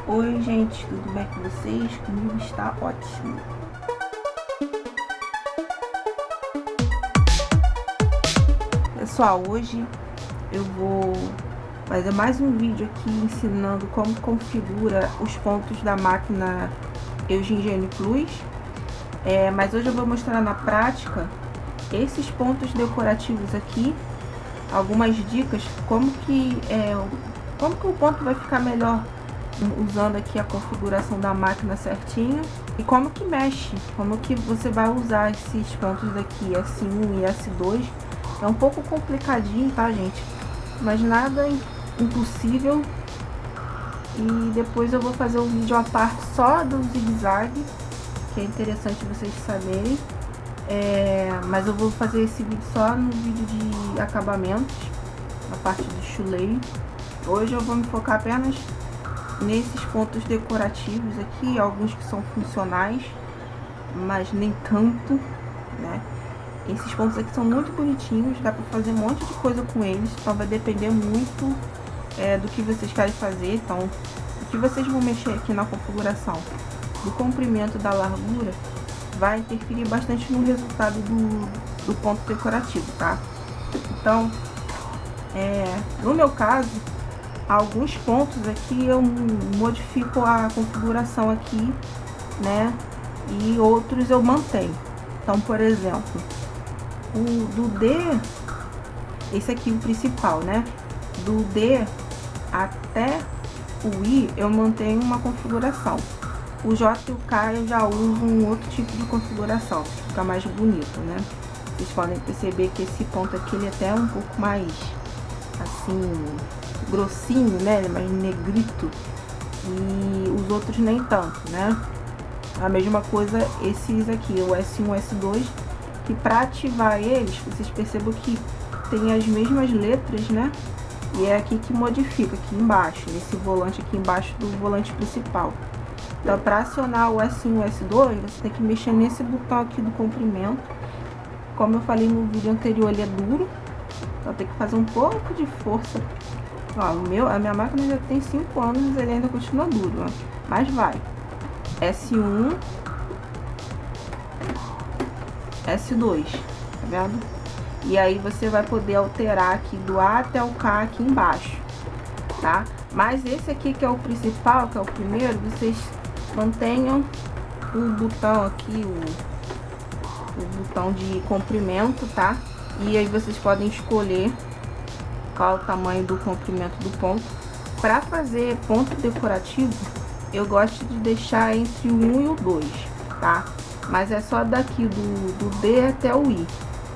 Oi gente, tudo bem com vocês? Comigo está ótimo. Pessoal, hoje eu vou fazer mais um vídeo aqui ensinando como configura os pontos da máquina Eugene Plus. Mas hoje eu vou mostrar na prática esses pontos decorativos aqui, algumas dicas, como que o ponto vai ficar melhor usando aqui a configuração da máquina certinho, e como que mexe, como que você vai usar esses pontos aqui, S1 e S2. É um pouco complicadinho, tá, gente? Mas nada impossível. E depois eu vou fazer um vídeo à parte só do zigue-zague, que é interessante vocês saberem. Mas eu vou fazer esse vídeo só no vídeo de acabamentos, a parte do chuleio. Hoje eu vou me focar apenas nesses pontos decorativos aqui, alguns que são funcionais, mas nem tanto, né? Esses pontos aqui são muito bonitinhos, dá pra fazer um monte de coisa com eles, então vai depender muito do que vocês querem fazer. Então, o que vocês vão mexer aqui na configuração do comprimento, da largura, vai interferir bastante no resultado do ponto decorativo, tá? Então, no meu caso, alguns pontos aqui eu modifico a configuração aqui, né? E outros eu mantenho. Então, por exemplo, o do D, esse aqui o principal, né? Do D até o I eu mantenho uma configuração. O J e o K eu já uso um outro tipo de configuração, que fica mais bonito, né? Vocês podem perceber que esse ponto aqui ele é até um pouco mais assim grossinho, né? Ele é mais negrito, e os outros nem tanto, né? A mesma coisa esses aqui, o S1 e o S2, que para ativar eles, vocês percebam que tem as mesmas letras, né? E é aqui que modifica, aqui embaixo, nesse volante aqui embaixo do volante principal. Então, para acionar o S1 e o S2, você tem que mexer nesse botão aqui do comprimento. Como eu falei no vídeo anterior, ele é duro, então tem que fazer um pouco de força. Ó, a minha máquina já tem 5 anos, ele ainda continua duro, ó. Mas vai. S1, S2, tá vendo? E aí você vai poder alterar aqui do A até o K aqui embaixo, tá? Mas esse aqui que é o principal, que é o primeiro, vocês mantenham o botão aqui, o botão de comprimento, tá? E aí vocês podem escolher qual é o tamanho do comprimento do ponto. Para fazer ponto decorativo, eu gosto de deixar entre o 1 e o 2, tá? Mas é só daqui do D até o I.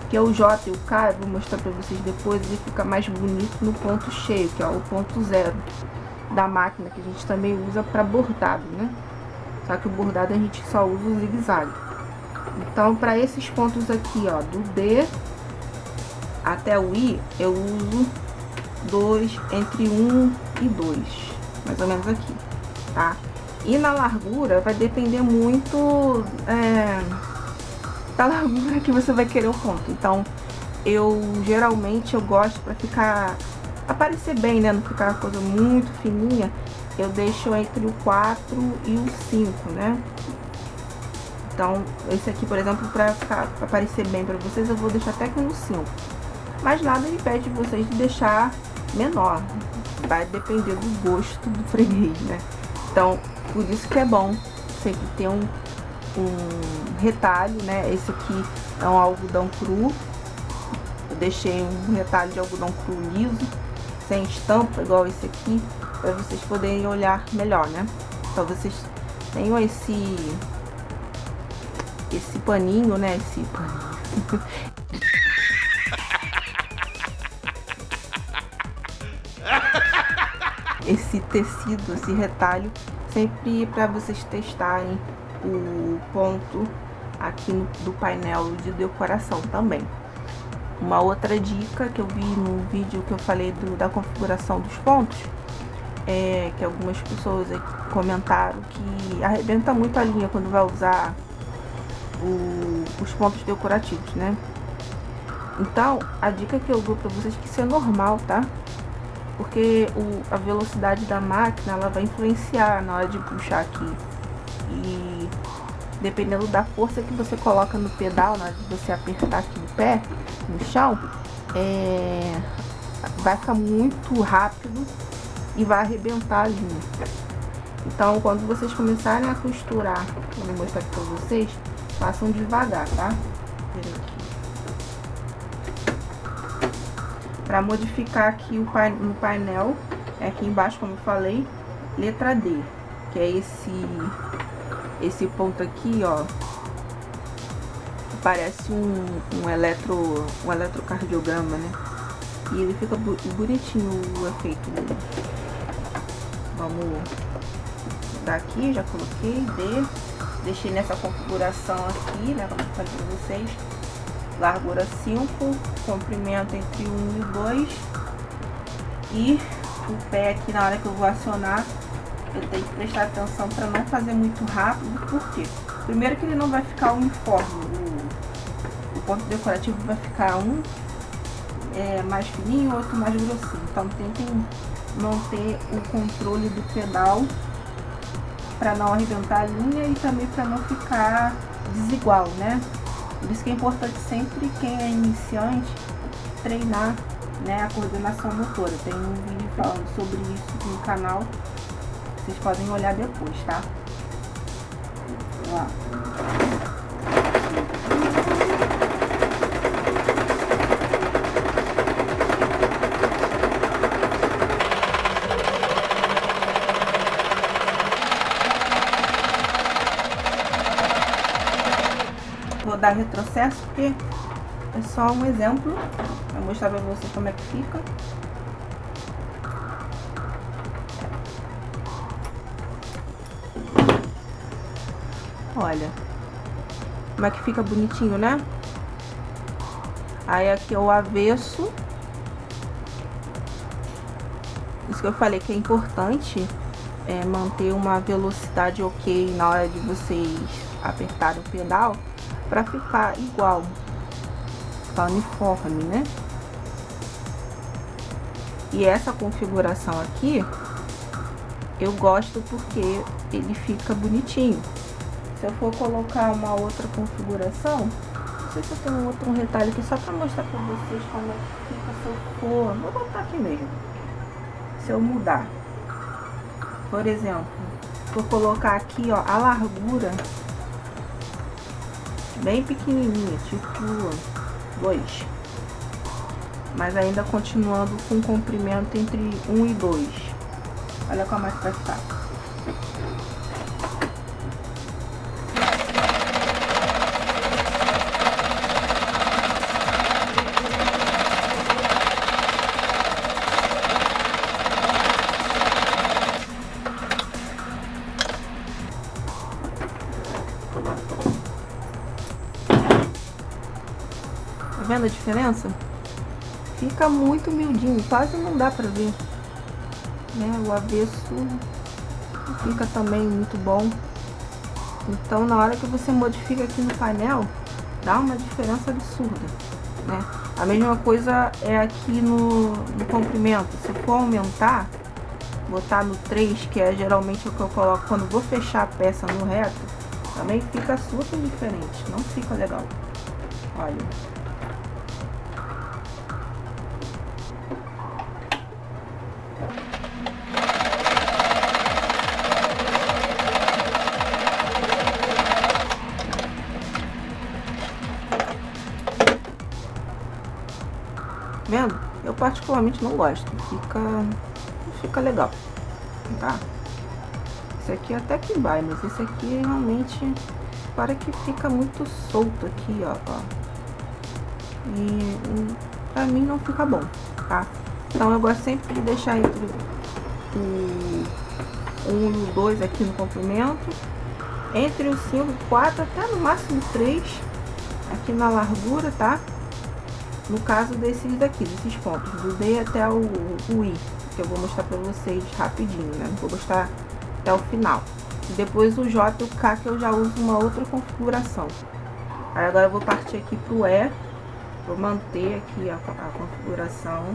Que é o J e o K, eu vou mostrar para vocês depois, ele fica mais bonito no ponto cheio, que é o ponto 0 da máquina, que a gente também usa para bordado, né? Só que o bordado a gente só usa o zigue-zague. Então, para esses pontos aqui, ó, do D até o I, eu uso entre 1 e 2, mais ou menos aqui, tá? E na largura vai depender muito da largura que você vai querer o ponto. Então, geralmente eu gosto para aparecer bem, né? Não ficar uma coisa muito fininha, eu deixo entre o 4 e o 5, né? Então, esse aqui, por exemplo, para aparecer bem para vocês, eu vou deixar até aqui no 5. Mas nada impede vocês de deixar menor. Vai depender do gosto do freguês, né? Então, por isso que é bom sempre ter um retalho, né? Esse aqui é um algodão cru. Eu deixei um retalho de algodão cru liso, sem estampa, igual esse aqui, para vocês poderem olhar melhor, né? Então, vocês tenham esse paninho, né? Esse paninho. Esse tecido, esse retalho, sempre para vocês testarem o ponto aqui do painel de decoração também. Uma outra dica que eu vi no vídeo que eu falei da configuração dos pontos, que algumas pessoas aqui comentaram que arrebenta muito a linha quando vai usar os pontos decorativos, né? Então, a dica que eu dou para vocês é que isso é normal, tá? porque a velocidade da máquina, ela vai influenciar na hora de puxar aqui. E dependendo da força que você coloca no pedal, na hora de você apertar aqui no pé, no chão, vai ficar muito rápido e vai arrebentar a linha. Então, quando vocês começarem a costurar, eu vou mostrar aqui pra vocês, façam devagar, tá? Para modificar aqui no painel, é aqui embaixo, como eu falei, letra D, que é esse ponto aqui, ó, parece um eletrocardiograma, né? E ele fica bonitinho o efeito dele. Vamos dar aqui, já coloquei D, deixei nessa configuração aqui, né, como eu falei pra vocês, largura 5, comprimento entre 1 e 2, e o pé aqui, na hora que eu vou acionar, eu tenho que prestar atenção para não fazer muito rápido. Por quê? Primeiro que ele não vai ficar uniforme, o ponto decorativo vai ficar mais fininho, outro mais grossinho. Então tentem manter o controle do pedal para não arrebentar a linha e também para não ficar desigual, né? Por isso que é importante sempre, quem é iniciante, treinar, né, a coordenação motora. Tem um vídeo falando sobre isso no canal, vocês podem olhar depois, tá? Vamos lá. Vou dar retrocesso porque é só um exemplo para mostrar para vocês como é que fica. Olha como é que fica bonitinho, né? Aí aqui é o avesso. Isso que eu falei que é importante, manter uma velocidade ok na hora de vocês apertarem o pedal, para ficar igual, ficar uniforme, né? E essa configuração aqui eu gosto porque ele fica bonitinho. Se eu for colocar uma outra configuração, não sei se eu tenho um outro retalho aqui só para mostrar para vocês como é que fica se eu for, vou botar aqui mesmo, se eu mudar, por exemplo, vou colocar aqui, ó, a largura bem pequenininha, tipo 2, mas ainda continuando com comprimento entre 1 e 2. Olha como é que vai ficar. Tá vendo a diferença? Fica muito miudinho, quase não dá pra ver, né? O avesso fica também muito bom. Então, na hora que você modifica aqui no painel, dá uma diferença absurda, né? A mesma coisa é aqui no comprimento. Se for aumentar, botar no 3, que é geralmente o que eu coloco quando vou fechar a peça no reto, também fica super diferente, não fica legal. Olha. Vendo? Eu particularmente não gosto, fica legal, tá? Esse aqui até que vai, mas esse aqui realmente para que fica muito solto aqui, ó. E pra mim não fica bom, tá? Então eu gosto sempre de deixar entre o 1 e o 2 aqui no comprimento, entre o 5 e 4, até no máximo 3 aqui na largura, tá? No caso desses daqui, desses pontos, do D até o I, que eu vou mostrar pra vocês rapidinho, né? Vou mostrar até o final. E depois o J e o K, que eu já uso uma outra configuração. Aí agora eu vou partir aqui pro E, vou manter aqui a configuração.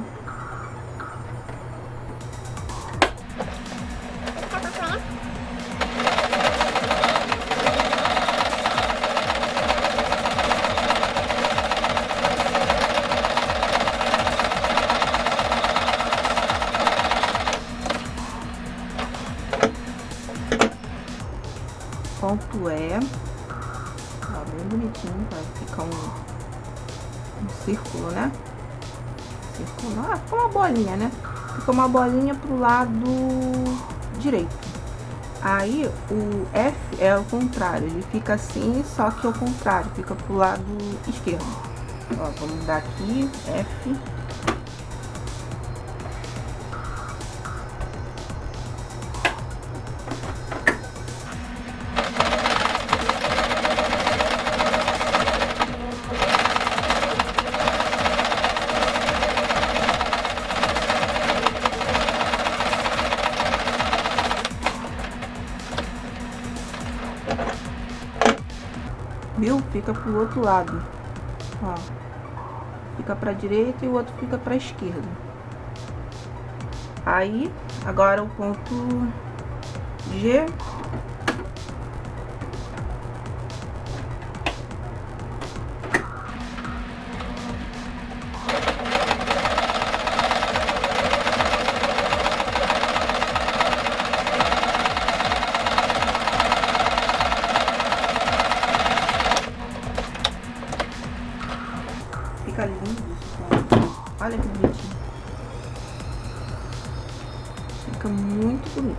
ponto E. Ó, bem bonitinho, vai ficar um círculo, né? Círculo, ah, fica uma bolinha, né? Fica uma bolinha pro lado direito. Aí o F é o contrário, ele fica assim, só que ao contrário, fica pro lado esquerdo. Ó, vamos dar aqui, F. Viu? Fica pro outro lado, ó, fica pra direita e o outro fica pra esquerda. Aí, agora o ponto G. Fica lindo isso, olha que bonitinho. Fica muito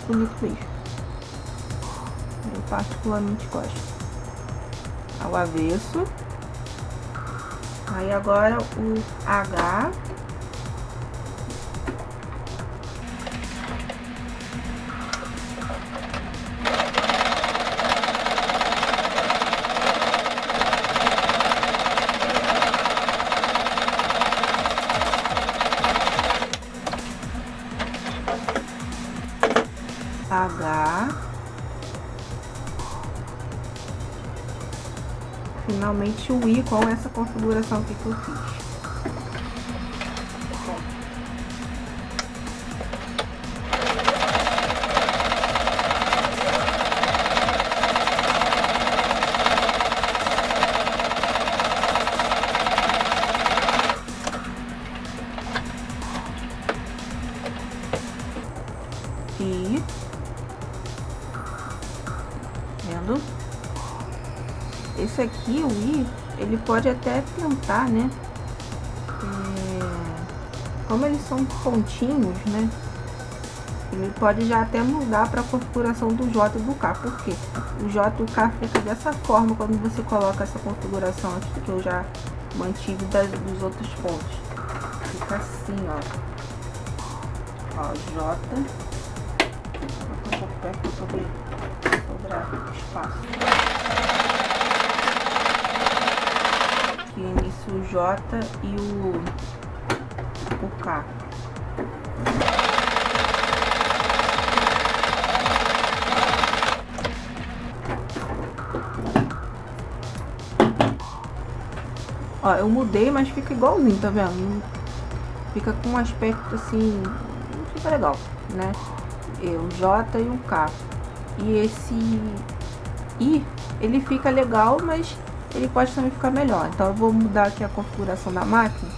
bonito mesmo. Eu particularmente gosto. Ao avesso. Aí agora o H. H. Finalmente o I com essa configuração aqui que eu fiz. I. Vendo? Esse aqui, o I, ele pode até tentar, né? Como eles são pontinhos, né? Ele pode já até mudar para a configuração do J e do K. Por quê? O J e o K fica dessa forma quando você coloca essa configuração aqui que eu já mantive dos outros pontos. Fica assim, ó. Ó, J. Vou colocar um pouco perto para sobrar espaço. Aqui início o J e o K. Ó, eu mudei, mas fica igualzinho, tá vendo? Fica com um aspecto assim, não fica legal, né? O J e o K. E esse I, ele fica legal, mas ele pode também ficar melhor. Então eu vou mudar aqui a configuração da máquina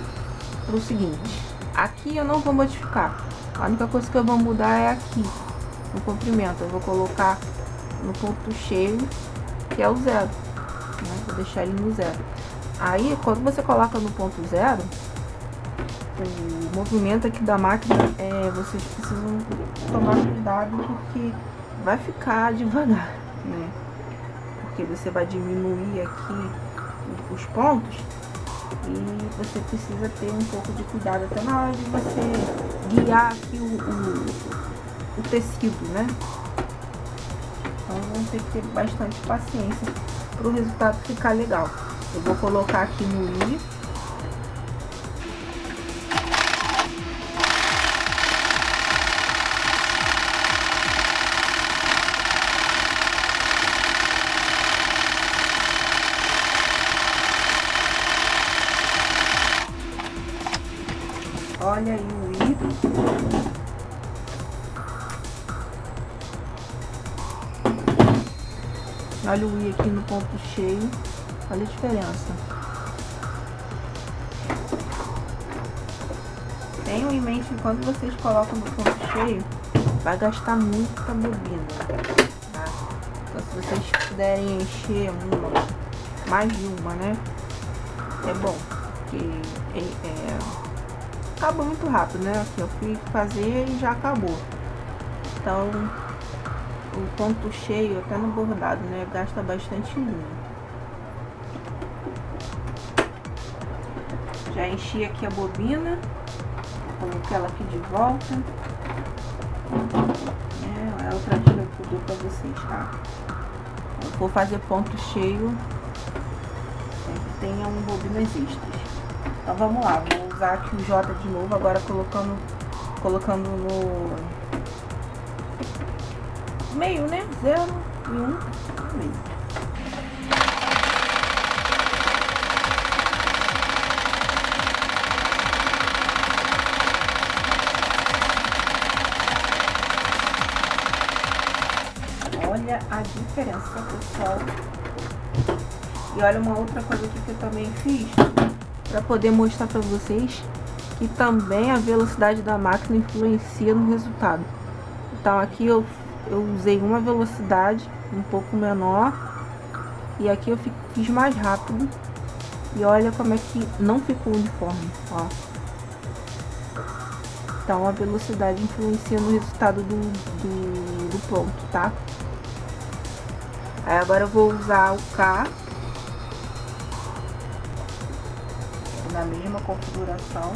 para o seguinte. Aqui eu não vou modificar. A única coisa que eu vou mudar é aqui, no comprimento. Eu vou colocar no ponto cheio, que é o 0, né? Vou deixar ele no 0. Aí, quando você coloca no ponto 0, o movimento aqui da máquina, vocês precisam tomar cuidado, porque vai ficar devagar, né? Porque você vai diminuir aqui os pontos e você precisa ter um pouco de cuidado até na hora de você guiar aqui o tecido, né? Então, vamos ter que ter bastante paciência para o resultado ficar legal. Eu vou colocar aqui no I. Olha aí o I. Olha o I aqui no ponto cheio. Olha a diferença. Tenham em mente que quando vocês colocam no ponto cheio, vai gastar muita bobina, tá? Então, se vocês puderem encher mais de uma, né? É bom, porque acaba muito rápido, né? Aqui eu fui fazer e já acabou. Então, o ponto cheio, até no bordado, né? Gasta bastante linha. Já enchi aqui a bobina, coloquei ela aqui de volta. É outra dica que eu dou pra vocês, tá? Eu vou fazer ponto cheio, sempre tenha bobinas extras. Então vamos lá, vou usar aqui o J de novo, agora colocando no meio, né? 0 e 1 no meio. Olha a diferença, pessoal. E olha uma outra coisa aqui que eu também fiz para poder mostrar para vocês que também a velocidade da máquina influencia no resultado. Então aqui eu usei uma velocidade um pouco menor e aqui eu fiz mais rápido. E olha como é que não ficou uniforme, ó. Então a velocidade influencia no resultado do ponto, tá? Aí agora eu vou usar o K na mesma configuração.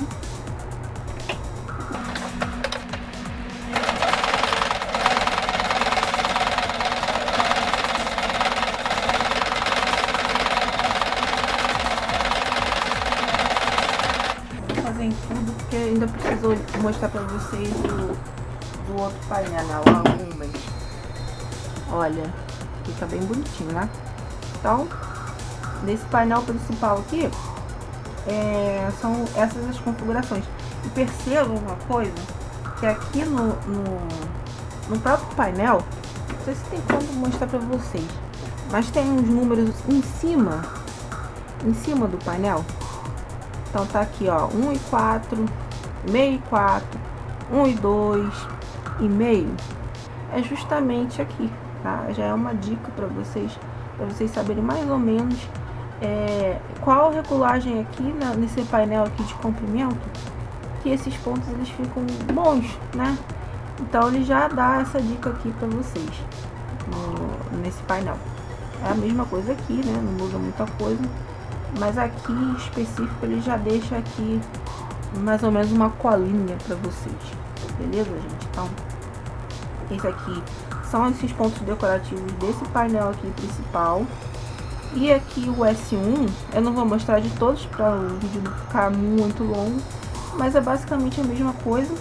Vou fazer em tudo porque ainda preciso mostrar pra vocês do outro painel, né? O Lumen. Olha, fica bem bonitinho, né? Então, nesse painel principal aqui, são essas as configurações. E percebam uma coisa, que aqui no próprio painel, não sei se tem como mostrar pra vocês, mas tem uns números em cima do painel. Então tá aqui, ó, 1 e 4, meio e 4, 1 e 2 e meio. É justamente aqui, tá? Já é uma dica para vocês saberem mais ou menos qual regulagem aqui nesse painel aqui de comprimento, que esses pontos eles ficam bons, né? Então ele já dá essa dica aqui para vocês nesse painel. É a mesma coisa aqui, né? Não muda muita coisa, mas aqui em específico ele já deixa aqui mais ou menos uma colinha para vocês, beleza, gente? Então esse aqui são esses pontos decorativos desse painel aqui principal. E aqui o S1, eu não vou mostrar de todos para o vídeo não ficar muito longo, mas é basicamente a mesma coisa,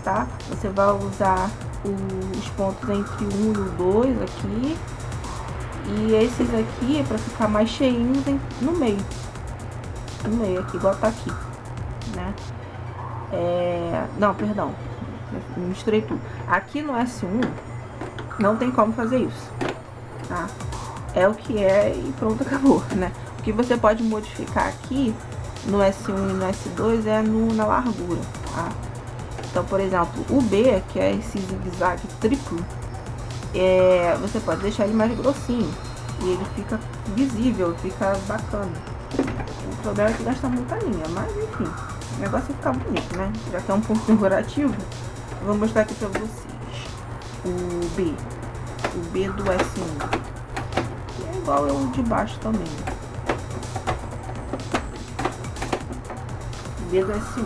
tá? Você vai usar os pontos entre o 1 e o 2 aqui, e esses aqui para ficar mais cheinhos no meio aqui, igual tá aqui, né? Não, perdão, misturei tudo. Aqui no S1 não tem como fazer isso, tá? É o que é e pronto, acabou, né? O que você pode modificar aqui no S1 e no S2 é na largura, tá? Então, por exemplo, o B, que é esse zigue-zague triplo, você pode deixar ele mais grossinho e ele fica visível, fica bacana. O problema é que gasta muita linha, mas enfim, o negócio é ficar bonito, né? Já que é um ponto decorativo, eu vou mostrar aqui pra vocês o B do S1. É igual o de baixo também. B do S1.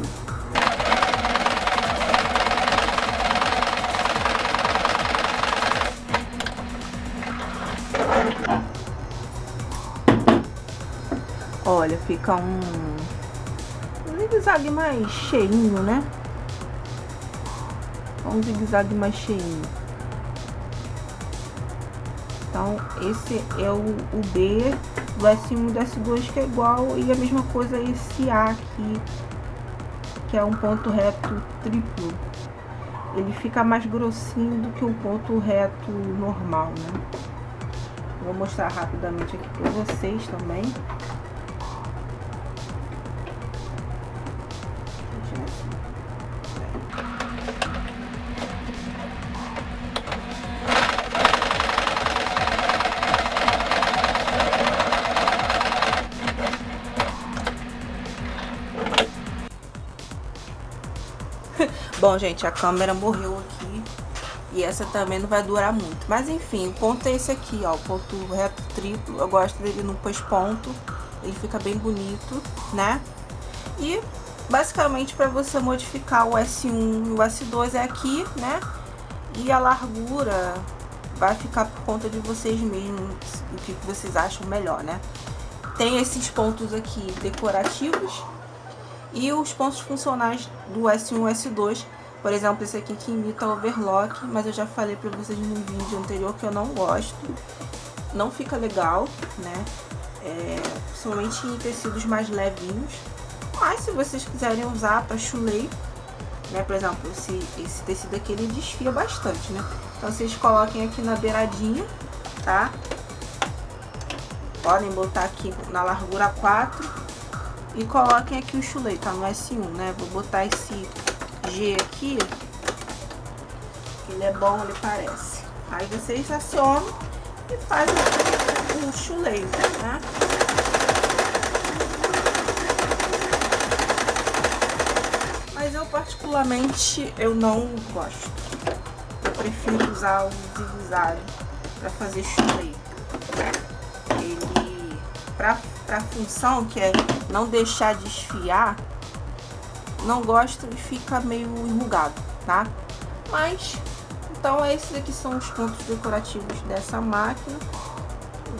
Olha, fica um zigue-zague mais cheinho, né? Um zigue-zague mais cheinho. Então, esse é o B do S1 e do S2, que é igual, e a mesma coisa esse A aqui, que é um ponto reto triplo. Ele fica mais grossinho do que um ponto reto normal, né? Vou mostrar rapidamente aqui para vocês também. Bom, gente, a câmera morreu aqui. E essa também não vai durar muito. Mas enfim, o ponto é esse aqui, ó. O ponto reto triplo. Eu gosto dele no pós-ponto. Ele fica bem bonito, né? E basicamente para você modificar o S1 e o S2 é aqui, né? E a largura vai ficar por conta de vocês mesmos, o que vocês acham melhor, né? Tem esses pontos aqui decorativos e os pontos funcionais do S1 e S2. Por exemplo, esse aqui que imita overlock, mas eu já falei pra vocês no vídeo anterior que eu não gosto. Não fica legal, né? Principalmente em tecidos mais levinhos. Mas se vocês quiserem usar pra chulé, né? Por exemplo, esse tecido aqui ele desfia bastante, né? Então vocês coloquem aqui na beiradinha, tá? Podem botar aqui na largura 4 e coloquem aqui o chulé, tá? No S1, né? Vou botar esse G aqui, ele é bom, ele parece. Aí vocês acionam e fazem o chulé, né? Mas eu particularmente eu não gosto. Eu prefiro usar o zigue-zague para fazer chulé. Ele, pra função que é não deixar desfiar, não gosto e fica meio enrugado, tá? Mas, então esses aqui são os pontos decorativos dessa máquina.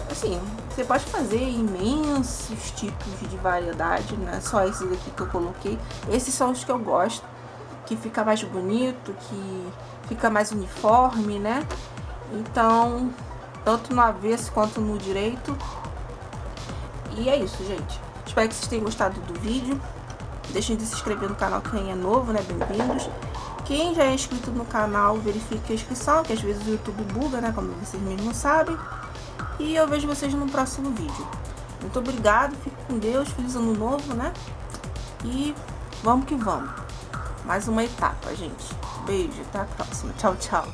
Assim, você pode fazer imensos tipos de variedade, não é só esses aqui que eu coloquei. Esses são os que eu gosto, que fica mais bonito, que fica mais uniforme, né? Então, tanto no avesso quanto no direito. E é isso, gente. Espero que vocês tenham gostado do vídeo. Deixem de se inscrever no canal quem é novo, né? Bem-vindos. Quem já é inscrito no canal, verifique a inscrição, que às vezes o YouTube buga, né? Como vocês mesmos sabem. E eu vejo vocês no próximo vídeo. Muito obrigado, fique com Deus, feliz ano novo, né? E vamos que vamos. Mais uma etapa, gente. Beijo, até a próxima. Tchau, tchau.